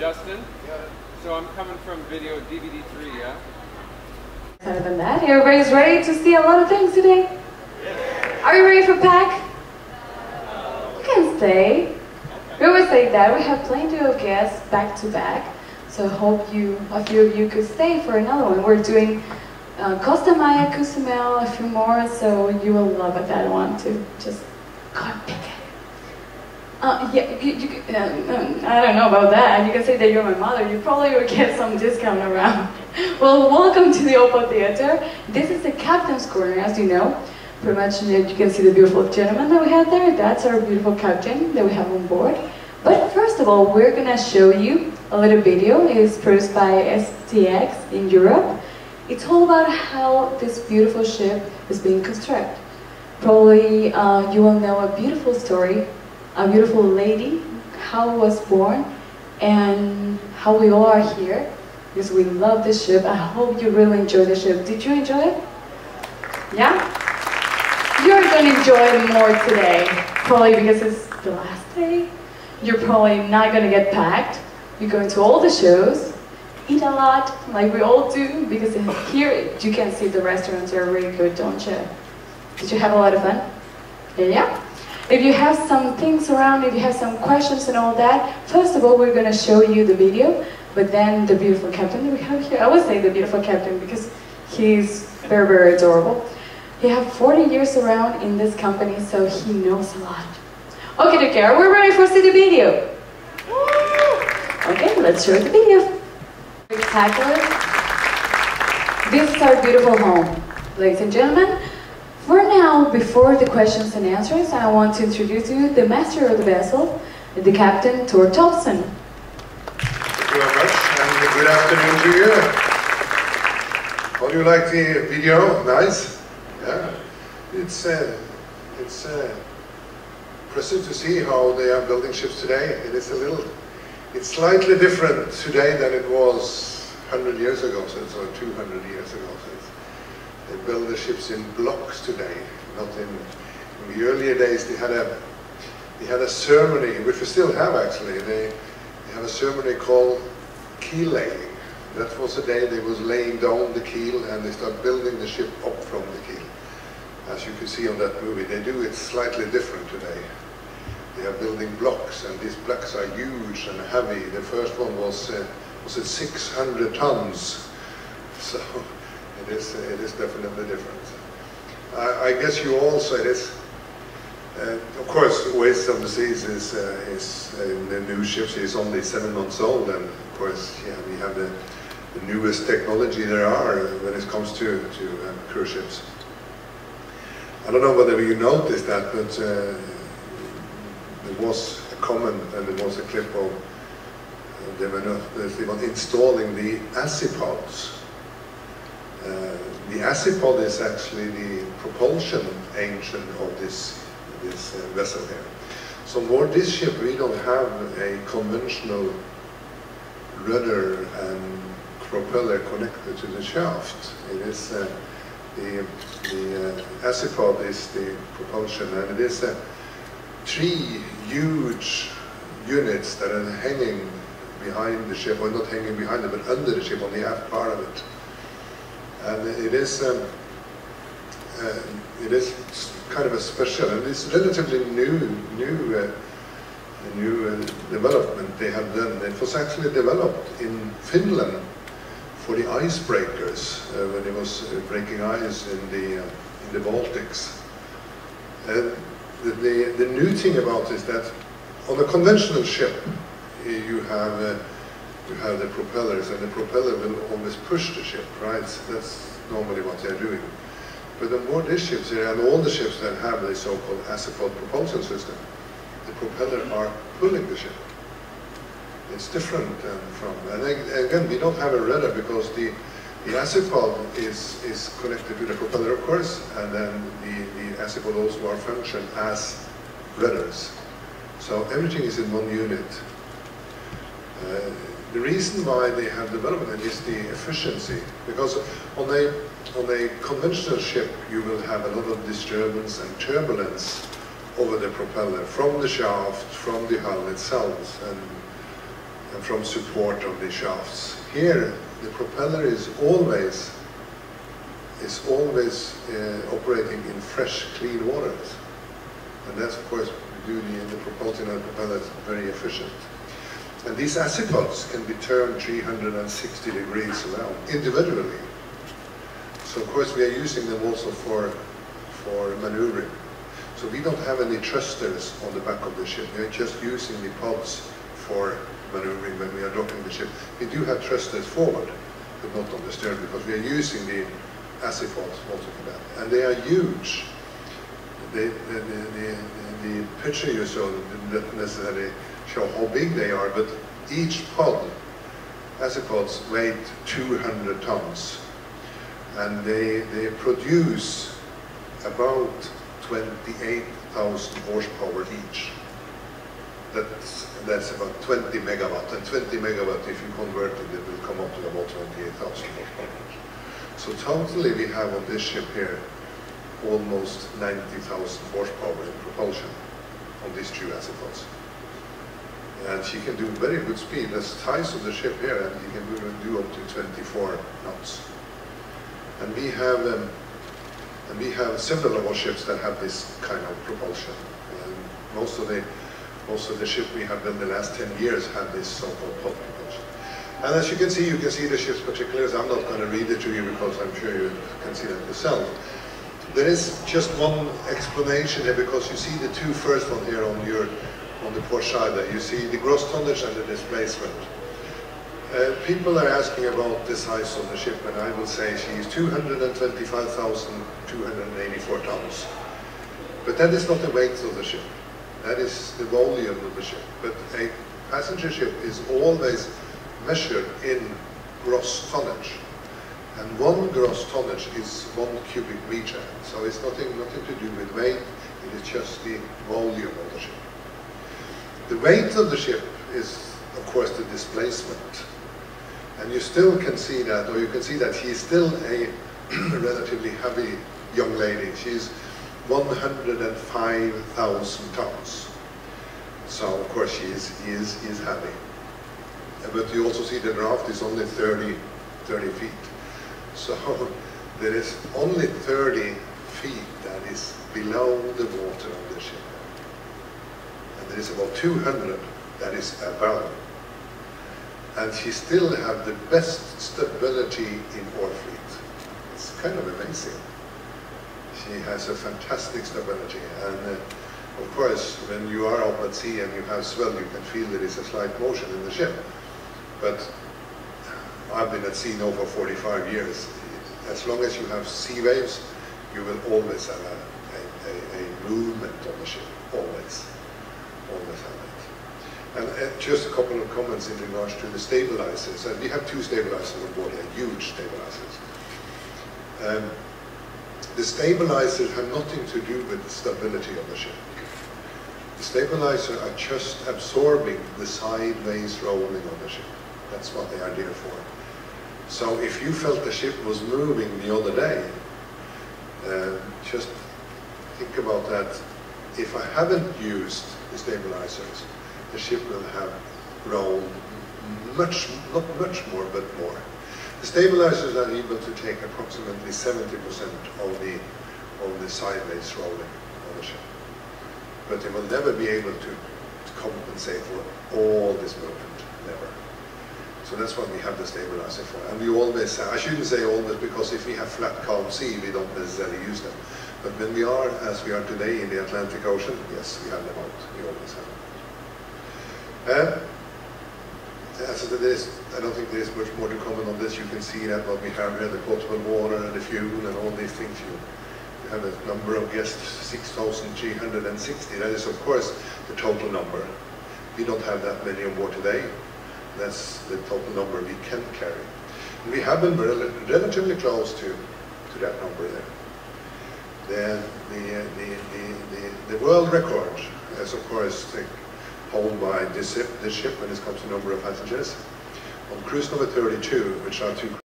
Justin. So I'm coming from video DVD 3, yeah? Better than that. Everybody's ready to see a lot of things today? Are you ready for pack? You can stay. We always say that. We have plenty of guests back to back. So I hope a few of you could stay for another one. We're doing Costa Maya, Cozumel, a few more, so you will love that one too. Just go and pick it. Yeah, I don't know about that. You can say that you're my mother. You probably will get some discount around. Well, welcome to the Opal Theater. This is the Captain's Corner, as you know. Pretty much you can see the beautiful gentleman that we have there. That's our beautiful captain that we have on board. But first of all, we're going to show you a little video. It's produced by STX in Europe. It's all about how this beautiful ship is being constructed. Probably you will know a beautiful story, a beautiful lady, how it was born, and how we all are here, because we love this ship. I hope you really enjoy the ship. Did you enjoy it? Yeah? You're going to enjoy it more today, probably because it's the last day. You're probably not going to get packed. You're going to all the shows, eat a lot, like we all do, because here you can see the restaurants are really good, don't you? Did you have a lot of fun? Yeah? If you have some things around, if you have some questions and all that, first of all, we're going to show you the video, but then the beautiful captain that we have here. I would say the beautiful captain because he's very, very adorable. He has 40 years around in this company, so he knows a lot. Okay, are we ready for see the video? Okay, let's show the video. Spectacular. This is our beautiful home. Ladies and gentlemen, for now, before the questions and answers, I want to introduce you the master of the vessel, the captain, Thorolvsen. Thank you very much, and good afternoon to you. How do you like the video? Nice? Yeah. It's impressive to see how they are building ships today. It's slightly different today than it was 100 years ago, or 200 years ago. They build the ships in blocks today, not in the earlier days. They had a ceremony, which we still have actually. They have a ceremony called keel laying. That was the day they was laying down the keel and they start building the ship up from the keel. As you can see on that movie, they do it slightly different today. They are building blocks, and these blocks are huge and heavy. The first one was it 600 tons? So it is definitely different. I guess you all say this. Of course, Oasis of the Seas is in the new ships is only 7 months old, and of course, yeah, we have the newest technology there are when it comes to cruise ships. I don't know whether you noticed that, but there was a comment and there was a clip of they were installing the acipods. The acipod is actually the propulsion engine of this vessel here. So on board this ship we don't have a conventional rudder and propeller connected to the shaft. It is the acipod is the propulsion, and it is 3 huge units that are hanging behind the ship, or not hanging behind it, but under the ship on the aft part of it. And it is kind of a special, and it's relatively new development they have done. It was actually developed in Finland for the icebreakers when it was breaking ice in the Baltics. The new thing about it is that on a conventional ship you have the propellers, and the propeller will always push the ship, right? That's normally what they're doing. But on board these ships here, and all the ships that have the so-called acipod propulsion system, the propeller are pulling the ship. It's different from, and again, we don't have a rudder because the acipod is connected to the propeller, of course, and then the acipod also are function as rudders. So everything is in one unit. The reason why they have developed it is the efficiency, because on a conventional ship you will have a lot of disturbance and turbulence over the propeller from the shaft, from the hull itself, and from support of the shafts. Here, the propeller is always operating in fresh, clean waters. And that's, of course, the propulsion of the propeller is very efficient. And these azipods can be turned 360 degrees around individually. So, of course, we are using them also for maneuvering. So we don't have any thrusters on the back of the ship. We are just using the pods for maneuvering when we are docking the ship. We do have thrusters forward, but not on the stern, because we are using the azipods also for that. And they are huge. The picture you saw didn't necessarily show how big they are, but each pod, azipods, weigh 200 tons. And they produce about 28,000 horsepower each. That's about 20 megawatt. And 20 megawatt, if you convert it, it will come up to about 28,000 horsepower. So totally we have on this ship here almost 90,000 horsepower in propulsion on these two azipods. And she can do very good speed. The size of the ship here, and you can do up to 24 knots. And we have several of our ships that have this kind of propulsion. And most of the ships we have built in the last 10 years have this so-called pod propulsion. And as you can see the ship's particulars. I'm not going to read it to you because I'm sure you can see that yourself. There is just one explanation here, because you see the two first one here on the port side there. You see the gross tonnage and the displacement. People are asking about the size of the ship, and I will say she is 225,284 tons. But that is not the weight of the ship. That is the volume of the ship. But a passenger ship is always measured in gross tonnage. And one gross tonnage is 1 cubic meter. So it's nothing to do with weight, it is just the volume of the ship. The weight of the ship is, of course, the displacement. And you still can see that, or you can see that she is still a relatively heavy young lady. She's 105,000 tons. So, of course, she is heavy. But you also see the draft is only 30 feet. So there is only 30 feet that is below the water on the ship. And there is about 200 that is above. And she still have the best stability in our fleet. It's kind of amazing. She has a fantastic stability. And of course, when you are up at sea and you have swell, you can feel there is a slight motion in the ship. But I've been at sea now for 45 years. As long as you have sea waves, you will always have a movement on the ship. Always. Always have it. And just a couple of comments in regards to the stabilizers. And we have two stabilizers on board here, huge stabilizers. The stabilizers have nothing to do with the stability of the ship. The stabilizers are just absorbing the sideways rolling of the ship. That's what they are there for. So if you felt the ship was moving the other day, just think about that. If I haven't used the stabilizers, the ship will have rolled not much more, but more. The stabilizers are able to take approximately 70% of the sideways rolling of the ship. But they will never be able to compensate for all this movement, never. So that's what we have the stabilizer for. And we always say, I shouldn't say always, because if we have flat calm sea, we don't necessarily use them. But when we are, as we are today, in the Atlantic Ocean, yes, we have them out. We always have them. As it is, I don't think there's much more to comment on this. You can see that what we have here, the potable water and the fuel and all these things. You have a number of guests, 6,360. That is, of course, the total number. We don't have that many on board today. That's the total number we can carry. And we have been relatively close to that number there. The world record is, of course, held by this ship when it comes to number of passengers. On cruise number 32, which are two